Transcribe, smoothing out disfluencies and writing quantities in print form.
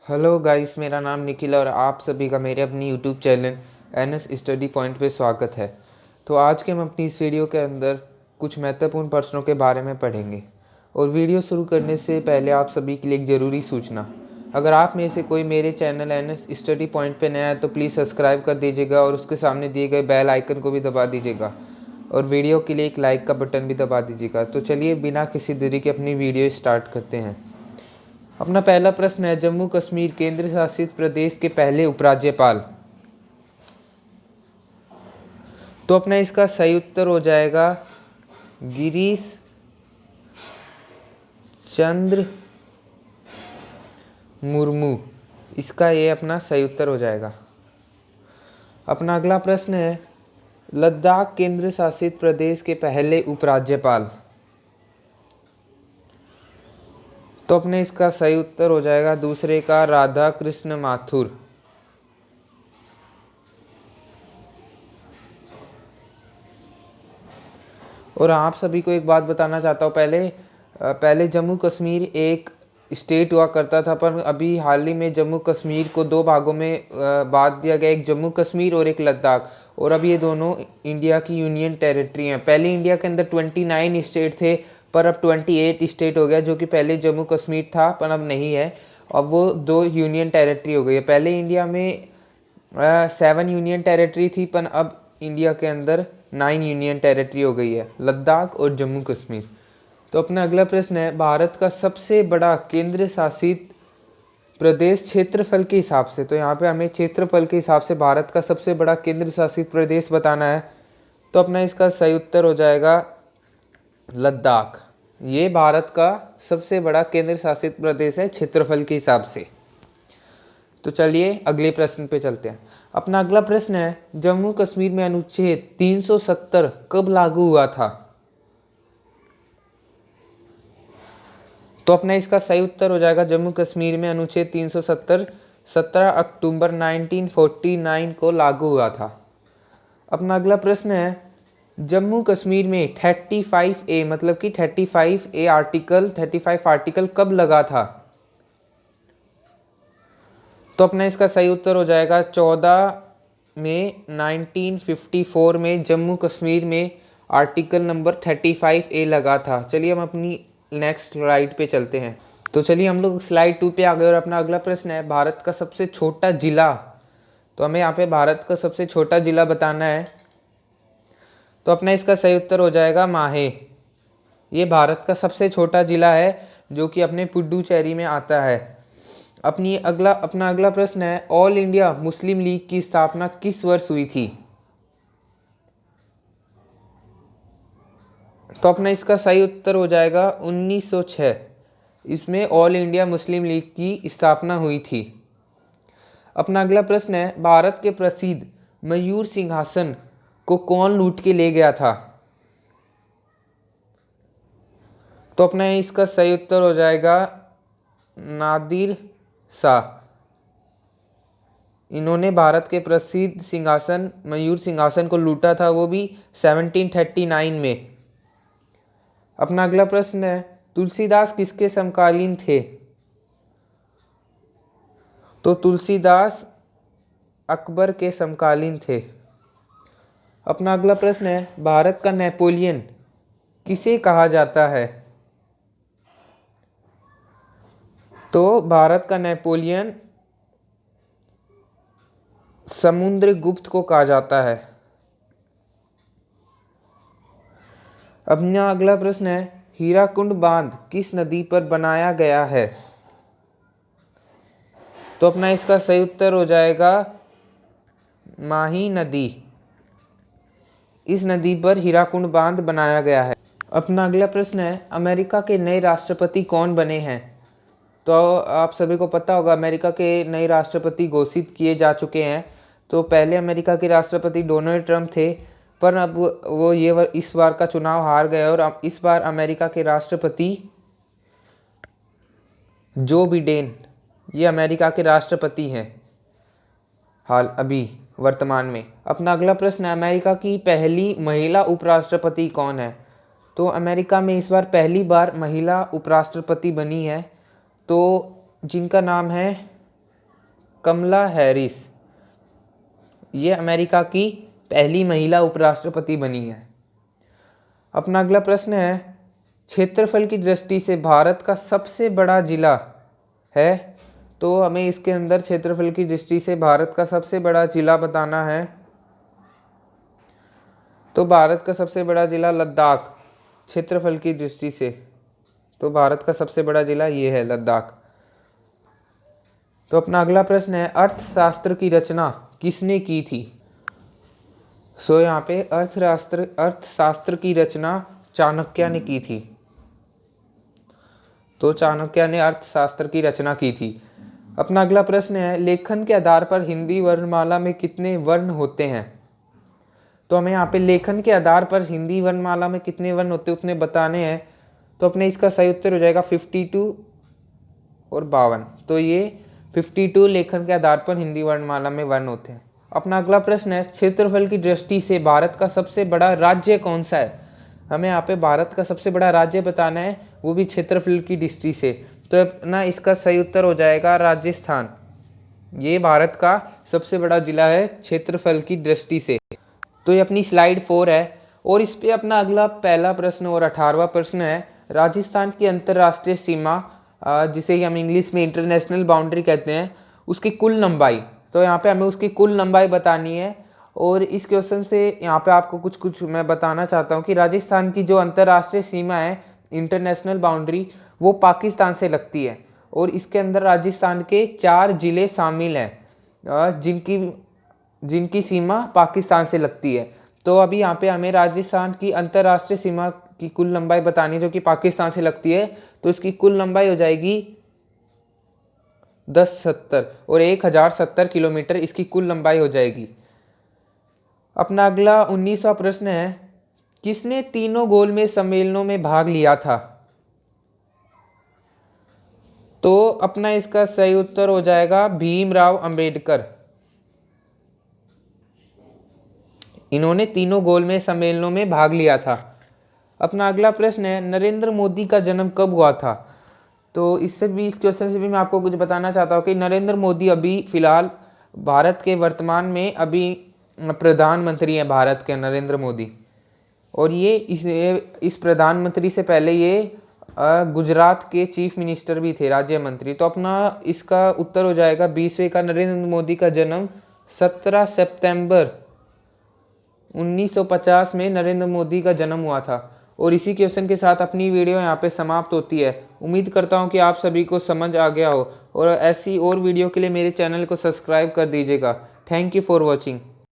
Hello guys, मेरा नाम निखिल और आप सभी का मेरे अपनी YouTube channel NS study point पे स्वागत है। तो आज के हम अपनी इस वीडियो के अंदर कुछ महत्वपूर्ण प्रश्नों के बारे में पढ़ेंगे। और वीडियो शुरू करने से पहले आप सभी के लिए एक ज़रूरी सूचना, अगर आप में से कोई मेरे चैनल एनएस स्टडी पॉइंट पे नया है तो प्लीज़ सब्सक्राइब कर दीजिएगा और उसके सामने दिए गए बेल आइकन को भी दबा दीजिएगा और वीडियो के लिए एक लाइक का बटन भी दबा दीजिएगा। तो चलिए बिना किसी देरी के अपनी वीडियो स्टार्ट करते हैं। अपना पहला प्रश्न है, जम्मू कश्मीर केंद्र शासित प्रदेश के पहले उपराज्यपाल। तो अपना इसका सही उत्तर हो जाएगा गिरीश चंद्र मुर्मू। इसका ये अपना सही उत्तर हो जाएगा। अपना अगला प्रश्न है, लद्दाख केंद्र शासित प्रदेश के पहले उपराज्यपाल। तो अपने इसका सही उत्तर हो जाएगा दूसरे का राधा कृष्ण माथुर। और आप सभी को एक बात बताना चाहता हूँ, पहले जम्मू कश्मीर एक स्टेट हुआ करता था, पर अभी हाल ही में जम्मू कश्मीर को दो भागों में बांट दिया गया, एक जम्मू कश्मीर और एक लद्दाख। और अब ये दोनों इंडिया की यूनियन टेरिटरी हैं। पहले इंडिया के अंदर 29 स्टेट थे, पर अब 28 स्टेट हो गया, जो कि पहले जम्मू कश्मीर था पर अब नहीं है। अब वो दो यूनियन टेरिटरी हो गई है। पहले इंडिया में 7 यूनियन टेरिटरी थी, पर अब इंडिया के अंदर 9 यूनियन टेरिटरी हो गई है, लद्दाख और जम्मू कश्मीर। तो अपना अगला प्रश्न है, भारत का सबसे बड़ा केंद्र शासित प्रदेश क्षेत्रफल के हिसाब से। तो यहाँ पे हमें क्षेत्रफल के हिसाब से भारत का सबसे बड़ा केंद्र शासित प्रदेश बताना है। तो अपना इसका सही उत्तर हो जाएगा लद्दाख। ये भारत का सबसे बड़ा केंद्र शासित प्रदेश है क्षेत्रफल के हिसाब से। तो चलिए अगले प्रश्न पे चलते हैं। अपना अगला प्रश्न है, जम्मू कश्मीर में अनुच्छेद 370 कब लागू हुआ था। तो अपना इसका सही उत्तर हो जाएगा जम्मू कश्मीर में अनुच्छेद 370 17 अक्टूबर 1949 को लागू हुआ था। अपना अगला प्रश्न है, जम्मू कश्मीर में 35A मतलब कि 35 आर्टिकल कब लगा था। तो अपना इसका सही उत्तर हो जाएगा 14 में 1954 में जम्मू कश्मीर में आर्टिकल नंबर 35A लगा था। चलिए हम अपनी नेक्स्ट स्लाइड पे चलते हैं। तो चलिए हम लोग स्लाइड 2 पे आ गए और अपना अगला प्रश्न है, भारत का सबसे छोटा जिला। तो हमें यहाँ पे भारत का सबसे छोटा जिला बताना है। तो अपना इसका सही उत्तर हो जाएगा माहे। ये भारत का सबसे छोटा जिला है जो कि अपने पुडुचेरी में आता है। अपना अगला प्रश्न है, ऑल इंडिया मुस्लिम लीग की स्थापना किस वर्ष हुई थी। तो अपना इसका सही उत्तर हो जाएगा 1906। इसमें ऑल इंडिया मुस्लिम लीग की स्थापना हुई थी। अपना अगला प्रश्न है, भारत के प्रसिद्ध मयूर सिंहासन को कौन लूट के ले गया था। तो अपना इसका सही उत्तर हो जाएगा नादिर शाह। इन्होंने भारत के प्रसिद्ध सिंहासन मयूर सिंहासन को लूटा था, वो भी 1739 में। अपना अगला प्रश्न है, तुलसीदास किसके समकालीन थे। तो तुलसीदास अकबर के समकालीन थे। अपना अगला प्रश्न है, भारत का नेपोलियन किसे कहा जाता है। तो भारत का नेपोलियन समुद्रगुप्त को कहा जाता है। अपना अगला प्रश्न है, हीराकुंड बांध किस नदी पर बनाया गया है। तो अपना इसका सही उत्तर हो जाएगा माही नदी। इस नदी पर हीराकुंड बांध बनाया गया है। अपना अगला प्रश्न है, अमेरिका के नए राष्ट्रपति कौन बने हैं। तो आप सभी को पता होगा अमेरिका के नए राष्ट्रपति घोषित किए जा चुके हैं। तो पहले अमेरिका के राष्ट्रपति डोनाल्ड ट्रंप थे, पर अब वो इस बार का चुनाव हार गए और अब इस बार अमेरिका के राष्ट्रपति जो बिडेन, ये अमेरिका के राष्ट्रपति हैं हाल अभी वर्तमान में। अपना अगला प्रश्न है, अमेरिका की पहली महिला उपराष्ट्रपति कौन है। तो अमेरिका में इस बार पहली बार महिला उपराष्ट्रपति बनी है, तो जिनका नाम है कमला हैरिस, ये अमेरिका की पहली महिला उपराष्ट्रपति बनी है। अपना अगला प्रश्न है, क्षेत्रफल की दृष्टि से भारत का सबसे बड़ा जिला है, तो हमें इसके अंदर क्षेत्रफल की दृष्टि से भारत का सबसे बड़ा जिला बताना है। तो भारत का सबसे बड़ा जिला लद्दाख, क्षेत्रफल की दृष्टि से तो भारत का सबसे बड़ा जिला ये है लद्दाख। तो अपना अगला प्रश्न है, अर्थशास्त्र की रचना किसने की थी? सो यहाँ पे अर्थशास्त्र की रचना चाणक्य ने की थी। तो चाणक्य ने अर्थशास्त्र की रचना की थी। अपना अगला प्रश्न है, लेखन के आधार पर हिंदी वर्णमाला में कितने वर्ण होते हैं? तो हमें यहाँ पे लेखन के आधार पर हिंदी वर्णमाला में कितने वर्ण होते हैं उतने बताने हैं। तो अपने इसका सही उत्तर हो जाएगा 52 और 52। तो ये 52 लेखन के आधार पर हिंदी वर्णमाला में वर्ण होते हैं। अपना अगला प्रश्न है, क्षेत्रफल की दृष्टि से भारत का सबसे बड़ा राज्य कौन सा है? हमें यहाँ पे भारत का सबसे बड़ा राज्य बताना है, वो भी क्षेत्रफल की दृष्टि से। तो अपना इसका सही उत्तर हो जाएगा राजस्थान। ये भारत का सबसे बड़ा जिला है क्षेत्रफल की दृष्टि से। तो ये अपनी स्लाइड 4 है और इस पे अपना अगला पहला प्रश्न और 18वां प्रश्न है, राजस्थान की अंतर्राष्ट्रीय सीमा जिसे हम इंग्लिश में इंटरनेशनल बाउंड्री कहते हैं, उसकी कुल लंबाई। तो यहाँ पे हमें उसकी कुल लंबाई बतानी है। और इस क्वेश्चन से यहाँ पे आपको कुछ मैं बताना चाहता हूँ कि राजस्थान की जो अंतर्राष्ट्रीय सीमा है इंटरनेशनल बाउंड्री, वो पाकिस्तान से लगती है और इसके अंदर राजस्थान के 4 जिले शामिल हैं जिनकी सीमा पाकिस्तान से लगती है। तो अभी यहाँ पे हमें राजस्थान की अंतर्राष्ट्रीय सीमा की कुल लंबाई बतानी है जो कि पाकिस्तान से लगती है। तो इसकी कुल लंबाई हो जाएगी 1070 और 1070 किलोमीटर इसकी कुल लंबाई हो जाएगी। अपना अगला 19वां प्रश्न है, किसने तीनों गोलमेज सम्मेलनों में भाग लिया था? तो अपना इसका सही उत्तर हो जाएगा भीमराव अंबेडकर। इन्होंने तीनों गोलमेज सम्मेलनों में भाग लिया था। अपना अगला प्रश्न है, नरेंद्र मोदी का जन्म कब हुआ था? तो इस क्वेश्चन से भी मैं आपको कुछ बताना चाहता हूँ कि नरेंद्र मोदी अभी फिलहाल भारत के वर्तमान में अभी प्रधानमंत्री हैं भारत के, नरेंद्र मोदी। और ये इस प्रधानमंत्री से पहले ये गुजरात के चीफ मिनिस्टर भी थे, राज्य मंत्री। तो अपना इसका उत्तर हो जाएगा 20वें का। नरेंद्र मोदी का जन्म 17 सितंबर 1950 में नरेंद्र मोदी का जन्म हुआ था। और इसी क्वेश्चन के साथ अपनी वीडियो यहाँ पे समाप्त होती है। उम्मीद करता हूँ कि आप सभी को समझ आ गया हो और ऐसी और वीडियो के लिए मेरे चैनल को सब्सक्राइब कर दीजिएगा। Thank you for watching.